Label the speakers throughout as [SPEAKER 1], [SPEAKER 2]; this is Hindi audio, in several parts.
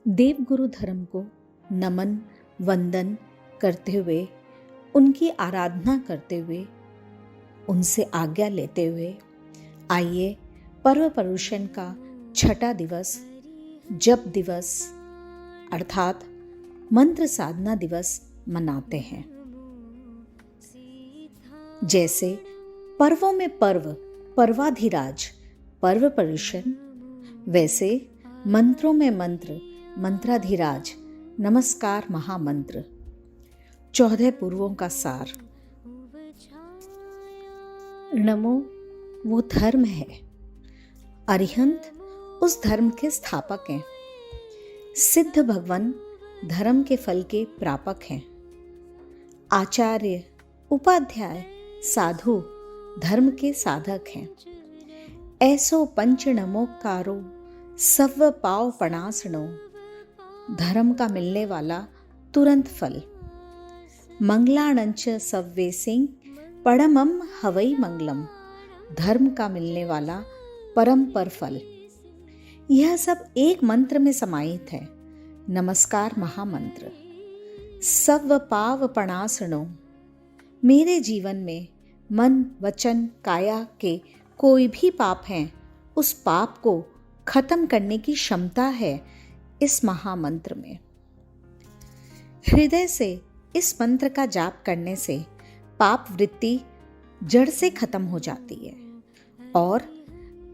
[SPEAKER 1] देवगुरु धर्म को नमन वंदन करते हुए, उनकी आराधना करते हुए, उनसे आज्ञा लेते हुए आइए पर्व पर्युषण का छठा दिवस जप दिवस अर्थात मंत्र साधना दिवस मनाते हैं। जैसे पर्वों में पर्व पर्वाधिराज पर्व पर्युषण, वैसे मंत्रों में मंत्र मंत्राधिराज नमस्कार महामंत्र 14 पूर्वों का सार। नमो वो धर्म है, अरिहंत उस धर्म के स्थापक हैं, सिद्ध भगवान धर्म के फल के प्रापक हैं, आचार्य उपाध्याय साधु धर्म के साधक हैं। ऐसो पंच नमोकारो सव पाव पणासणो, धर्म का मिलने वाला तुरंत फल। मंगलाणंच सव्वे सिंह परमम हवई मंगलम, धर्म का मिलने वाला परम पर फल। यह सब एक मंत्र में समाहित है, नमस्कार महामंत्र। सव पाव पणासणो, मेरे जीवन में मन वचन काया के कोई भी पाप हैं, उस पाप को खत्म करने की क्षमता है इस महामंत्र में। हृदय से इस मंत्र का जाप करने से पाप वृत्ति जड़ से खत्म हो जाती है और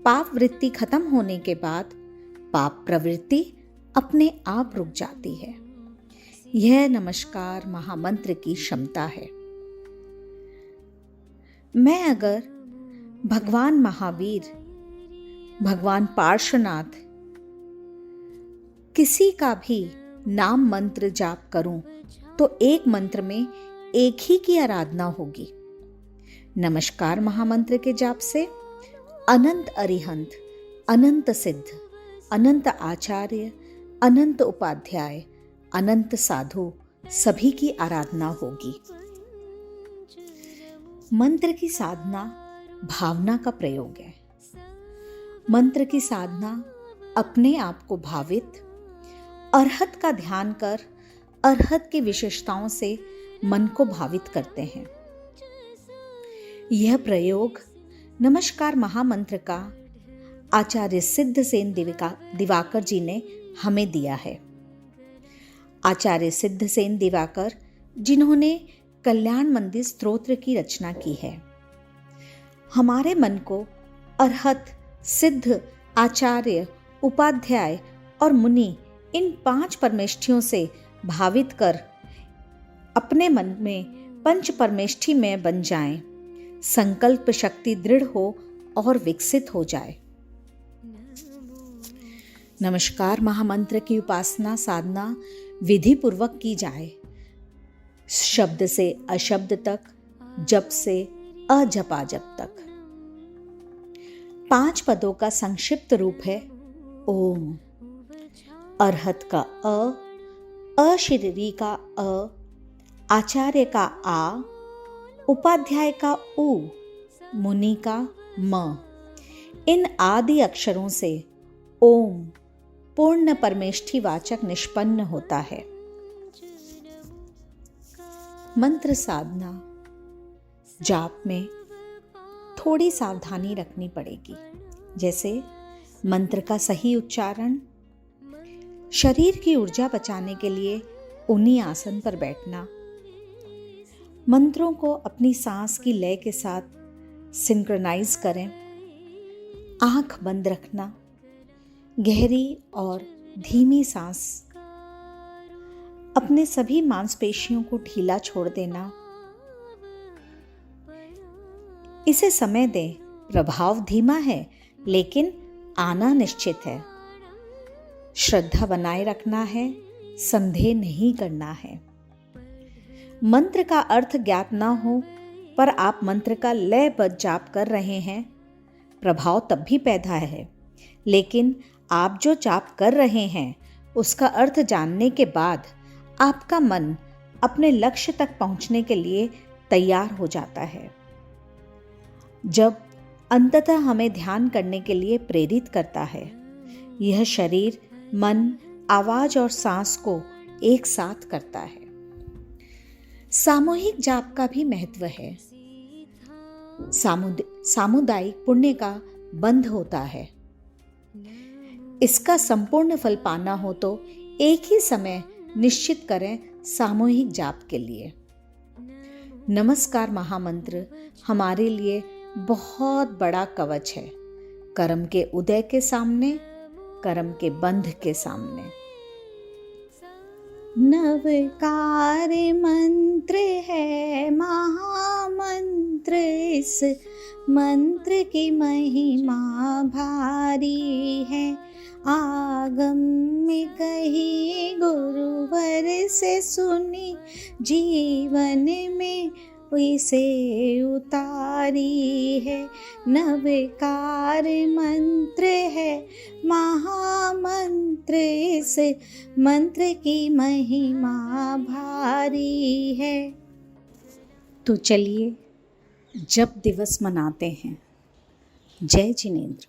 [SPEAKER 1] पाप वृत्ति खत्म होने के बाद पाप प्रवृत्ति अपने आप रुक जाती है। यह नमस्कार महामंत्र की क्षमता है। मैं अगर भगवान महावीर, भगवान पार्श्वनाथ किसी का भी नाम मंत्र जाप करूं तो एक मंत्र में एक ही की आराधना होगी। नमस्कार महामंत्र के जाप से अनंत अरिहंत, अनंत सिद्ध, अनंत आचार्य, अनंत उपाध्याय, अनंत साधु सभी की आराधना होगी। मंत्र की साधना भावना का प्रयोग है। मंत्र की साधना अपने आप को भावित, अरहत का ध्यान कर अरहत की विशेषताओं से मन को भावित करते हैं। यह प्रयोग नमस्कार महामंत्र का आचार्य सिद्धसेन दिवाकर जी ने हमें दिया है। आचार्य सिद्धसेन दिवाकर जिन्होंने कल्याण मंदिर स्तोत्र की रचना की है, हमारे मन को अरहत, सिद्ध, आचार्य, उपाध्याय और मुनि इन 5 परमेष्ठियों से भावित कर अपने मन में पंच परमेष्ठि में बन जाएं, संकल्प शक्ति दृढ़ हो और विकसित हो जाए। नमस्कार महामंत्र की उपासना साधना विधि पूर्वक की जाए, शब्द से अशब्द तक, जप से अजपाजप तक। 5 पदों का संक्षिप्त रूप है ओम। अरहत का अशरीरी का अ, आचार्य का आ, उपाध्याय का उ, मुनि का म। इन आदि अक्षरों से ओम पूर्ण परमेष्ठी वाचक निष्पन्न होता है। मंत्र साधना जाप में थोड़ी सावधानी रखनी पड़ेगी, जैसे मंत्र का सही उच्चारण, शरीर की ऊर्जा बचाने के लिए ऊनी आसन पर बैठना, मंत्रों को अपनी सांस की लय के साथ सिंक्रोनाइज करें, आंख बंद रखना, गहरी और धीमी सांस, अपने सभी मांसपेशियों को ढीला छोड़ देना। इसे समय दें, प्रभाव धीमा है लेकिन आना निश्चित है। श्रद्धा बनाए रखना है, संदेह नहीं करना है। मंत्र का अर्थ ज्ञात ना हो पर आप मंत्र का लयबद्ध जाप कर रहे हैं, प्रभाव तब भी पैदा है, लेकिन आप जो जाप कर रहे हैं उसका अर्थ जानने के बाद आपका मन अपने लक्ष्य तक पहुंचने के लिए तैयार हो जाता है। जब अंततः हमें ध्यान करने के लिए प्रेरित करता है, यह शरीर मन आवाज और सांस को एक साथ करता है। सामूहिक जाप का भी महत्व है। सामुदायिक पुण्य का बंध होता है। इसका संपूर्ण फल पाना हो तो एक ही समय निश्चित करें सामूहिक जाप के लिए। नमस्कार महामंत्र हमारे लिए बहुत बड़ा कवच है, कर्म के उदय के सामने, कर्म के बंध के सामने। नवकार मंत्र है महामंत्र, इस मंत्र की महिमा भारी है। आगम में कही गुरुवर से सुनी, जीवन में इसे उतारी है। नवकार मंत्र है महामंत्र, इस मंत्र की महिमा भारी है। तो चलिए जप दिवस मनाते हैं। जय जिनेंद्र।